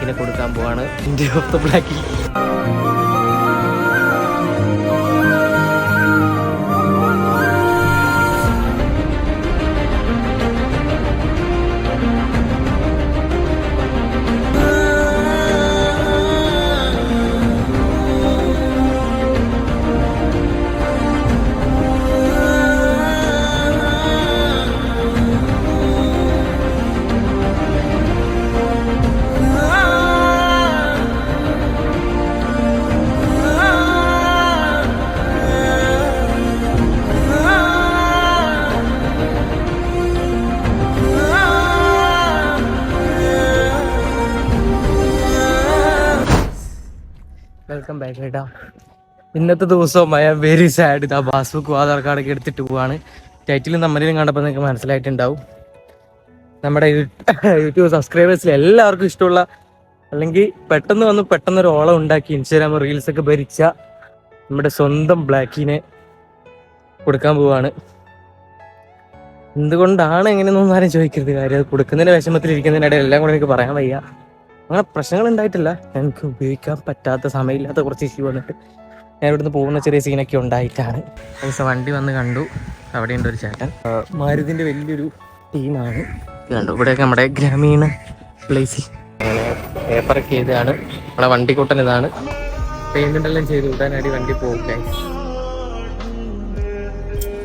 ബ്ലാക്കിനെ കൊടുക്കാൻ പോവാണ്. India of the ബ്ലാക്കിൽ. വെൽക്കം ബാക്ക് കേട്ടോ. ഇന്നത്തെ ദിവസവും ഐ ആം വെരി സാഡ്. ഇതാ പാസ്ബുക്കും ആധാർ കാർഡൊക്കെ എടുത്തിട്ട് പോവാണ്. ടൈറ്റിലും നമ്മളിലും കണ്ടപ്പോൾ നിങ്ങൾക്ക് മനസ്സിലായിട്ടുണ്ടാവും. നമ്മുടെ യൂട്യൂബ് സബ്സ്ക്രൈബേഴ്സിൽ എല്ലാവർക്കും ഇഷ്ടമുള്ള, അല്ലെങ്കിൽ പെട്ടെന്നൊരു ഓളം ഉണ്ടാക്കി ഇൻസ്റ്റാഗ്രാം റീൽസൊക്കെ ഭരിച്ച നമ്മുടെ സ്വന്തം ബ്ലാക്കിനെ കൊടുക്കാൻ പോവാണ്. എന്തുകൊണ്ടാണ് എങ്ങനെയൊന്നും ആരും ചോദിക്കരുത്. കാര്യം അത് കൊടുക്കുന്നതിൻ്റെ വിഷമത്തിലിരിക്കുന്നതിനിടയിൽ എല്ലാം കൂടെ എനിക്ക് പറയാൻ വയ്യ. അങ്ങനെ പ്രശ്നങ്ങൾ ഉണ്ടായിട്ടില്ല, എനിക്ക് ഉപയോഗിക്കാൻ പറ്റാത്ത സമയമില്ലാത്ത കുറച്ച് ഇഷ്യൂ വന്നിട്ട് ഞാൻ ഇവിടുന്ന് പോകുന്ന ചെറിയ സീനൊക്കെ ഉണ്ടായിട്ടാണ്. വണ്ടി വന്ന് കണ്ടു. അവിടെ ഉണ്ട് ഒരു ചേട്ടൻ. മാരുതിൻ്റെ വലിയൊരു ടീമാണ് കണ്ടു. ഇവിടെയൊക്കെ നമ്മുടെ ഗ്രാമീണ പ്ലേസിൽ അങ്ങനെ പേപ്പറൊക്കെ ചെയ്തതാണ്. നമ്മളെ വണ്ടിക്കൂട്ടൻ ഇതാണ്. പേയ്മെൻ്റ് എല്ലാം ചെയ്ത് ഉടനടി വണ്ടി പോകും.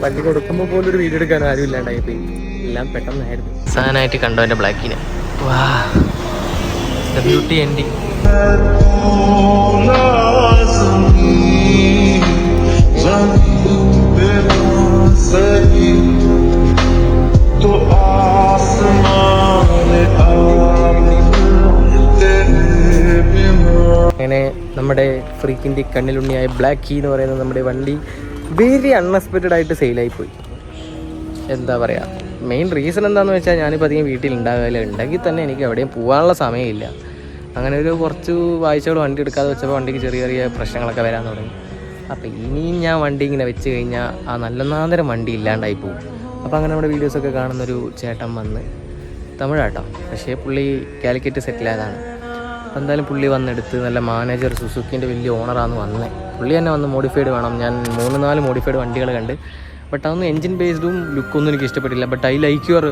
വണ്ടി കൊടുക്കുമ്പോൾ പോലും ഒരു വീഡിയോ എടുക്കാൻ ആരും ഇല്ലാണ്ടായി പോയി. എല്ലാം പെട്ടെന്നായിരുന്നു. സാധനമായിട്ട് കണ്ടോ എൻ്റെ ബ്ലാക്കിനെ. വാ, the beauty ending. അങ്ങനെ നമ്മുടെ ഫ്രീക്കിൻ്റെ കണ്ണിലുണ്ണിയായ ബ്ലാക്ക് കീ എന്ന് പറയുന്നത് നമ്മുടെ വണ്ടി വെരി അൺഎക്സ്പെക്റ്റഡ് ആയിട്ട് സെയിലായിപ്പോയി. എന്താ പറയുക, മെയിൻ റീസൺ എന്താണെന്ന് വെച്ചാൽ ഞാനിപ്പോൾ അധികം വീട്ടിലുണ്ടാകില്ല. ഉണ്ടെങ്കിൽ തന്നെ എനിക്ക് എവിടെയും പോകാനുള്ള സമയമില്ല. അങ്ങനെ ഒരു കുറച്ച് ആഴ്ചകൾ വണ്ടി എടുക്കാതെ വെച്ചപ്പോൾ വണ്ടിക്ക് ചെറിയ ചെറിയ പ്രശ്നങ്ങളൊക്കെ വരാൻ തുടങ്ങി. അപ്പോൾ ഇനിയും ഞാൻ വണ്ടി ഇങ്ങനെ വെച്ച് കഴിഞ്ഞാൽ ആ നല്ലൊന്നാന്തരം വണ്ടി ഇല്ലാണ്ടായി പോകും. അപ്പോൾ അങ്ങനെ നമ്മുടെ വീഡിയോസൊക്കെ കാണുന്നൊരു ചേട്ടൻ വന്ന്, തമിഴാട്ടോ, പക്ഷേ പുള്ളി കാലിക്കറ്റ് സെറ്റിലായതാണ്. അപ്പോൾ എന്തായാലും പുള്ളി വന്നെടുത്ത് നല്ല മാനേജർ, സുസുക്കിൻ്റെ വലിയ ഓണറാന്ന് വന്നേ. പുള്ളി തന്നെ വന്ന് മോഡിഫൈഡ് വേണം. ഞാൻ 3-4 മോഡിഫൈഡ് വണ്ടികൾ കണ്ട്. ബട്ട് അതൊന്നും എൻജിൻ ബേസ്ഡും ലുക്കൊന്നും എനിക്ക് ഇഷ്ടപ്പെട്ടില്ല. But I like your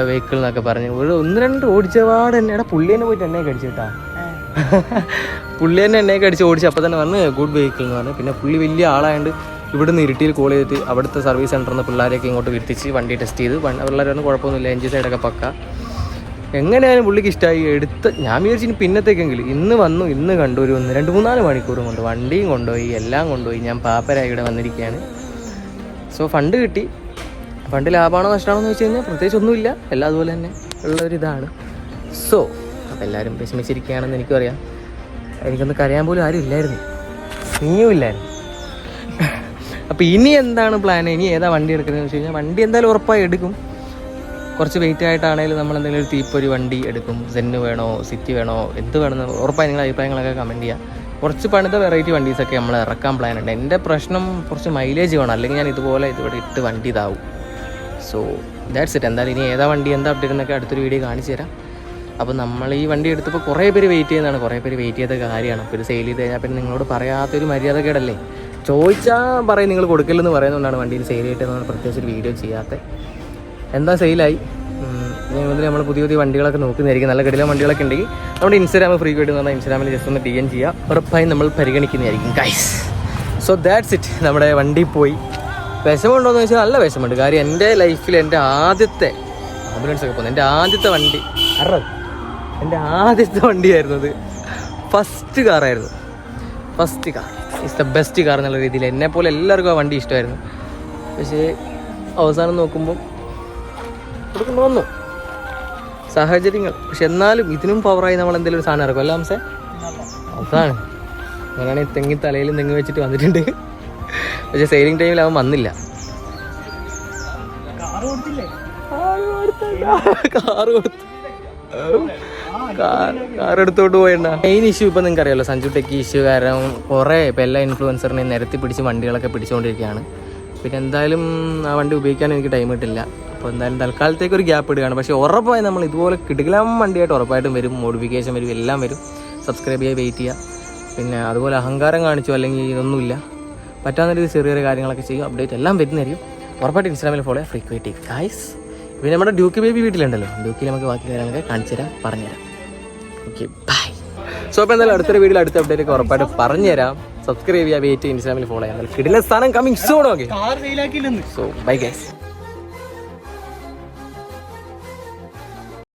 vehicle എന്നൊക്കെ പറഞ്ഞു. ഒരു 1-2 ഓടിച്ചപാട് തന്നെ എടാ പുള്ളി തന്നെ പോയിട്ട് എണ്ണയൊക്കെ അടിച്ചു കേട്ടാ. പുള്ളി തന്നെ എണ്ണയൊക്കെ അടിച്ച് ഓടിച്ച് അപ്പോൾ തന്നെ പറഞ്ഞ് ഗുഡ് വെഹിക്കിൾ എന്ന് പറഞ്ഞു. പിന്നെ പുള്ളി വലിയ ആളായതുകൊണ്ട് ഇവിടുന്ന് ഇരിട്ടിയിൽ കോൾ ചെയ്തിട്ട് അവിടുത്തെ സർവീസ് സെൻ്ററിൽ നിന്ന് പിള്ളേരെയൊക്കെ ഇങ്ങോട്ട് വിരിത്തിച്ച് വണ്ടി ടെസ്റ്റ് ചെയ്ത് പിള്ളേരൊന്നും കുഴപ്പമൊന്നുമില്ല. എൻജിൻ സൈഡൊക്കെ പക്ക. എങ്ങനെയാലും പുള്ളിക്ക് ഇഷ്ടമായി. ഞാൻ വിചാരിച്ചു പിന്നത്തേക്കെങ്കിലും. ഇന്ന് വന്നു, ഇന്ന് കണ്ടു. ഒരു 2-3-4 മണിക്കൂറും കൊണ്ട് വണ്ടിയും കൊണ്ടുപോയി, എല്ലാം കൊണ്ടുപോയി. ഞാൻ പാപ്പരായി ഇവിടെ വന്നിരിക്കുകയാണ്. സോ ഫണ്ട് കിട്ടി. ഫണ്ട് ലാഭമാണോ നഷ്ടമാണോ എന്ന് വെച്ച് കഴിഞ്ഞാൽ പ്രത്യേകിച്ച് ഒന്നുമില്ല, എല്ലാം അതുപോലെ തന്നെ ഉള്ളൊരിതാണ്. സോ അപ്പോൾ എല്ലാവരും വിഷമിച്ചിരിക്കുകയാണെന്ന് എനിക്കറിയാം. എനിക്കൊന്ന് കരയാൻ പോലും ആരും ഇല്ലായിരുന്നു, നീയും ഇല്ലായിരുന്നു. അപ്പോൾ ഇനി എന്താണ് പ്ലാൻ, ഇനി ഏതാ വണ്ടി എടുക്കുന്നതെന്ന് വെച്ച് കഴിഞ്ഞാൽ വണ്ടി എന്തായാലും ഉറപ്പായി എടുക്കും. കുറച്ച് വെയിറ്റ് ആയിട്ടാണെങ്കിലും നമ്മൾ എന്തെങ്കിലും ഒരു തീപ്പൊരു വണ്ടി എടുക്കും. സെന്ന് വേണോ, സിറ്റി വേണോ, എന്ത് വേണമെന്ന് ഉറപ്പായി നിങ്ങളുടെ അഭിപ്രായങ്ങളൊക്കെ കമൻറ്റ് ചെയ്യുക. കുറച്ച് പണിത വെറൈറ്റി വണ്ടീസൊക്കെ നമ്മൾ ഇറക്കാൻ പ്ലാൻ ഉണ്ട്. എൻ്റെ പ്രശ്നം കുറച്ച് മൈലേജ് വേണം, അല്ലെങ്കിൽ ഞാൻ ഇവിടെ ഇട്ട് വണ്ടി ഇതാവും. So that's it. എന്തായാലും ഇനി ഏതാ വണ്ടി എന്താ അപ്ഡേറ്റ് എന്നൊക്കെ അടുത്തൊരു വീഡിയോ കാണിച്ചു തരാം. അപ്പോൾ നമ്മൾ ഈ വണ്ടി എടുത്തപ്പോൾ കുറേ പേര് വെയിറ്റ് ചെയ്യുന്നതാണ്. കുറേ പേര് വെയിറ്റ് ചെയ്ത കാര്യമാണ്. അപ്പോൾ ഇത് സെയിൽ ചെയ്ത് കഴിഞ്ഞാൽ പിന്നെ നിങ്ങളോട് പറയാത്തൊരു മര്യാദക്കേടല്ലേ. ചോദിച്ചാൽ പറയും നിങ്ങൾ കൊടുക്കില്ലെന്ന് പറയുന്നതുകൊണ്ടാണ് വണ്ടിയിൽ സെയിൽ ചെയ്തിട്ട് പ്രത്യേകിച്ച് ഒരു വീഡിയോ ചെയ്യാത്തത്. എന്താ സെയിലായി. ഇനി മുതൽ നമ്മൾ പുതിയ വണ്ടികളൊക്കെ നോക്കുന്നതായിരിക്കും. നല്ല കിടിലൻ വണ്ടികളൊക്കെ ഉണ്ടെങ്കിൽ നമ്മുടെ ഇൻസ്റ്റാഗ്രാം ഫ്രീ ആയിട്ട് എന്ന് പറഞ്ഞാൽ ഇൻസ്റ്റാഗ്രാമിൽ ജസ്റ്റ് ഒന്ന് DM ചെയ്യുക. ഉറപ്പായും നമ്മൾ പരിഗണിക്കുന്നതായിരിക്കും ഗൈസ്. So that's it. നമ്മുടെ വണ്ടി പോയി. വിഷമമുണ്ടോയെന്ന് വെച്ചാൽ നല്ല വിഷമമുണ്ട്. കാര്യം എൻ്റെ ലൈഫിൽ എൻ്റെ ആദ്യത്തെ ആംബുലൻസൊക്കെ പോകുന്നത് എൻ്റെ ആദ്യത്തെ വണ്ടി എൻ്റെ ആദ്യത്തെ വണ്ടിയായിരുന്നു. അത് ഫസ്റ്റ് കാറായിരുന്നു. First car is the best car എന്നുള്ള രീതിയിൽ എന്നെപ്പോലെ എല്ലാവർക്കും ആ വണ്ടി ഇഷ്ടമായിരുന്നു. പക്ഷേ അവസാനം നോക്കുമ്പോൾ കൊടുക്കുന്നു വന്നു സാഹചര്യങ്ങൾ. പക്ഷെ എന്നാലും ഇതിനും പവറായി നമ്മൾ എന്തെങ്കിലും ഒരു സാധനം ഇറക്കും. അല്ല ഹംസേ, അതാണ്. അങ്ങനെയാണെങ്കിൽ തെങ്ങി തലയിലും തെങ്ങി വെച്ചിട്ട് വന്നിട്ടുണ്ട്. പക്ഷെ സെയിലിംഗ് ടൈമിൽ അവൻ വന്നില്ല. കാർ എടുത്തോട്ട് പോയണ്ട. മെയിൻ ഇഷ്യൂ ഇപ്പം നിങ്ങൾക്ക് അറിയാമല്ലോ, സഞ്ജു ടെക്കി ഇഷ്യൂ കാരണം കുറേ ഇപ്പം എല്ലാ ഇൻഫ്ലുവൻസറിനെയും നിരത്തി പിടിച്ച് വണ്ടികളൊക്കെ പിടിച്ചുകൊണ്ടിരിക്കുകയാണ്. പിന്നെ എന്തായാലും ആ വണ്ടി ഉപയോഗിക്കാൻ എനിക്ക് ടൈം കിട്ടില്ല. അപ്പോൾ എന്തായാലും തൽക്കാലത്തേക്ക് ഒരു ഗ്യാപ്പ് ഇടുകയാണ്. പക്ഷേ ഉറപ്പായി നമ്മൾ ഇതുപോലെ കിടുകലാം വണ്ടിയായിട്ട് ഉറപ്പായിട്ടും വരും. മോഡിഫിക്കേഷൻ വരും, എല്ലാം വരും. സബ്സ്ക്രൈബ് ചെയ്യുക, വെയിറ്റ് ചെയ്യുക. പിന്നെ അതുപോലെ അഹങ്കാരം കാണിച്ചോ അല്ലെങ്കിൽ ഇതൊന്നുമില്ല, പറ്റാവുന്ന രീതിയിൽ ചെറിയ ചെറിയ കാര്യങ്ങളൊക്കെ ചെയ്യും. അപ്ഡേറ്റ് എല്ലാം വരുന്നതായിരിക്കും. ഉറപ്പായിട്ട് ഇൻസ്റ്റാഗ്രാമിൽ ഫോളോ ചെയ്യുക. Frequent guys. പിന്നെ നമ്മുടെ ഡ്യൂക്കി ബേബി വീട്ടിലുണ്ടല്ലോ, ഡ്യൂക്കിൽ നമുക്ക് ബാക്കി കാര്യങ്ങളൊക്കെ കാണിച്ചു തരാം, പറഞ്ഞുതരാം. Okay, by. സോ അപ്പോൾ എന്തായാലും അടുത്തൊരു വീഡിയോ അടുത്ത അപ്ഡേറ്റ് ഒക്കെ ഉറപ്പായിട്ട് പറഞ്ഞുതരാം. സബ്സ്ക്രൈബ് ചെയ്യുക, വെയിറ്റ് ചെയ്യുക, ഇൻസ്റ്റാഗ്രാമിൽ ഫോളോ ചെയ്യാം. കിടിലൻ സ്ഥാനം coming soon. Okay, so bye guys.